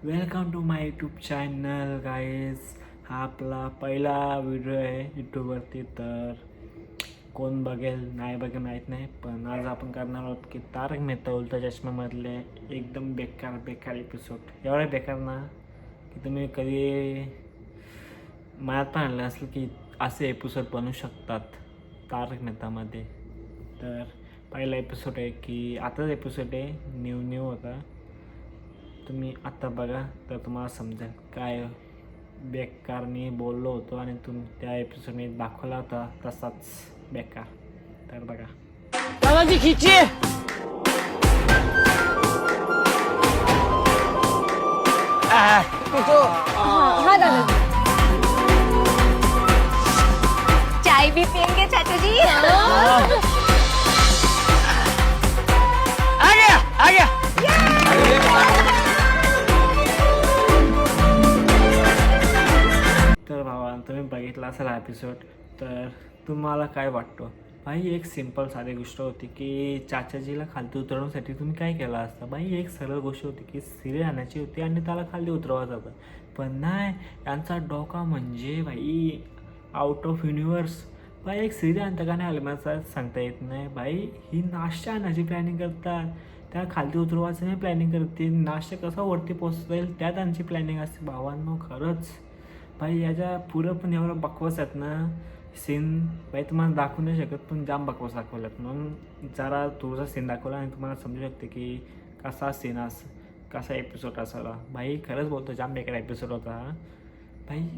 Welcome to my YouTube channel guys. हा आपला पहिला व्हिडिओ आहे यूट्यूबवरती. तर कोण बघेल नाही बघेल माहीत नाही, पण आज आपण करणार आहोत की तारक मेहता उलटा चष्मामधले एकदम बेकार एपिसोड. एवढा बेकार ना की तुम्ही कधी मनात पण आणलं असेल की असे एपिसोड बनू शकतात तारक मेहतामध्ये. तर पहिला एपिसोड आहे की आताच एपिसोड आहे, न्यू होता. तुम्ही आत्ता बघा तर तुम्हाला समजेल काय बेकार मी बोललो होतो आणि त्या एपिसोडने दाखवला होता तसाच बेकार. तर बघा. दादाजी खींचिए. हाँ दादाजी. चाय भी पियेंगे चाचा जी? आ गया. तर भावा, तुम्ही बघितला असेल हा एपिसोड. तर तुम्हाला काय वाटतं भाई? एक सिंपल साधी गोष्ट होती की चाचाजीला खालती उतरवण्यासाठी तुम्ही काय केलं असतं भाई? एक सरळ गोष्ट होती की सिरी आणायची होती आणि त्याला खाली उतरवायचं होतं. पण नाही, यांचा डोका म्हणजे भाई आउट ऑफ युनिवर्स. भाई एक सिरी आणता का नाही आलं मला सांगता येत नाही भाई. ही नाश्ता आणायची प्लॅनिंग करतात, त्या खालती उतरवायचं नाही प्लॅनिंग करते. नाश्ता कसा वरती पोचता येईल त्या त्यांची प्लॅनिंग असते. भावांनो खरंच भाई याच्या पुढं पण एवढं बकवास आहेत ना सीन भाई, तुम्हाला दाखवू नाही शकत, पण जाम बकवास दाखवल्यात. म्हणून जरा थोडासा सीन दाखवला आणि तुम्हाला समजू शकते की कसा सीन कसा एपिसोड असावा. भाई खरंच बोलतो जाम बेकार एपिसोड होता हा भाई.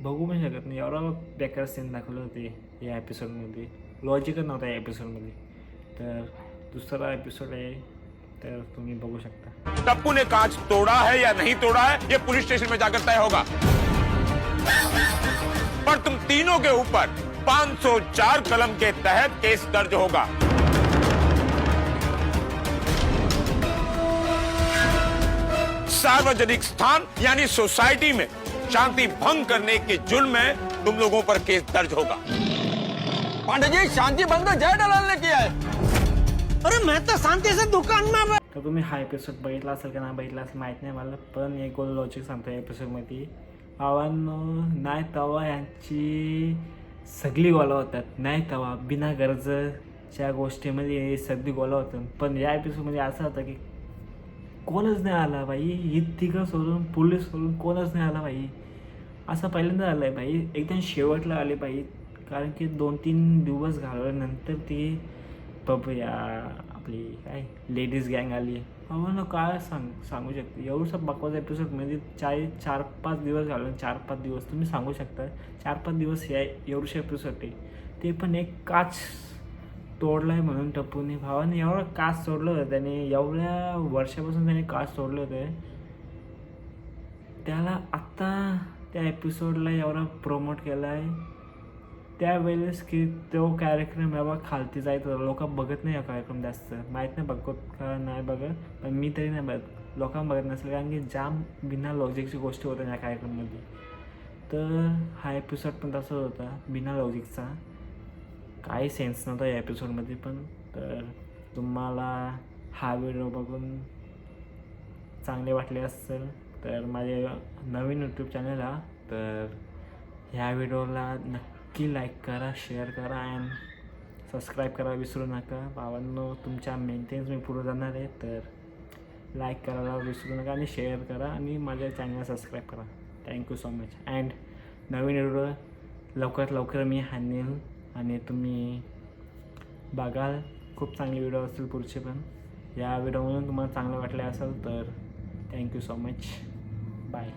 बघू पण शकत नाही एवढा बेकार सीन दाखवले होते या एपिसोडमध्ये. लॉजिकच नव्हता या एपिसोडमध्ये. तर दुसरा एपिसोड आहे, तर तुम्ही बघू शकता. टप्पू ने कांच तोड़ा है या नहीं तोड़ा है ये पुलिस स्टेशन में जाकर तय होगा, पर तुम तीनों के ऊपर 504 कलम के तहत केस दर्ज होगा. सार्वजनिक स्थान यानी सोसाइटी में शांति भंग करने के जुर्म में तुम लोगों पर केस दर्ज होगा. पांडे जी, शांति भंग तो जय दलाल ने किया है. अरे मैं तो शांति से दुकान में. तर तुम्ही हा एपिसोड बघितला असेल का नाही बघितला असेल माहीत नाही मला, पण एक गोल लॉजिक सांगतो या एपिसोडमध्ये. आव्हानो नाही तवा यांची सगळी गोला होतात, नाही तवा बिना गरजच्या गोष्टीमध्ये सगळी गोला होतात. पण या एपिसोडमध्ये असं होतं की कोणच नाही आला भाई. ही तिघं सोडून पोलीस सोडून कोणच नाही आला भाई. असं पहिल्यांदा आलं आहे भाई, एकदम शेवटला आले भाई. कारण की 2-3 दिवस घालवल्यानंतर ती या आपली काय लेडीज गँग आली. ना काय सांगू शकते एवढंसं बकवास एपिसोडमध्ये 4-5 दिवस घालून 4-5 दिवस तुम्ही सांगू शकता. 4-5 दिवस या एवढ्याशा एपिसोड आहे, ते पण एक काच तोडला आहे म्हणून टप्पूने. भावाने एवढं काच तोडलं होतं त्याने, एवढ्या वर्षापासून त्याने काच तोडलं होतं. त्याला आत्ता त्या एपिसोडला एवढा प्रमोट केला आहे. त्यावेळेस की तो कार्यक्रम एवढा खालती जायचा, लोक बघत नाही हा कार्यक्रम जास्त. माहीत नाही बघत का नाही बघत, पण मी तरी नाही बघत. लोकांना बघत नसेल कारण की जाम बिना लॉजिकची गोष्टी होत्या या कार्यक्रममध्ये. तर हा एपिसोड पण तसाच होता, बिना लॉजिकचा. काही सेन्स नव्हता या एपिसोडमध्ये पण. तर तुम्हाला हा व्हिडिओ बघून चांगले वाटले असेल तर माझे नवीन यूट्यूब चॅनल हा, तर ह्या व्हिडिओला नक्की लाईक करा, शेअर करा अँड सबस्क्राईब करा विसरू नका. भावांनो तुमच्या मेंटेन्स मी पुढे जाणार आहे, तर लाईक करायला विसरू नका आणि शेअर करा आणि माझ्या चॅनलला सबस्क्राईब करा. Thank you so much. And Naveen video लवकरात लवकर मी आणेल आणि तुम्ही बघाल. खूप चांगले व्हिडिओ असतील पुढचे पण. या व्हिडिओमधून तुम्हाला चांगलं वाटलं असेल तर थँक्यू सो मच. बाय.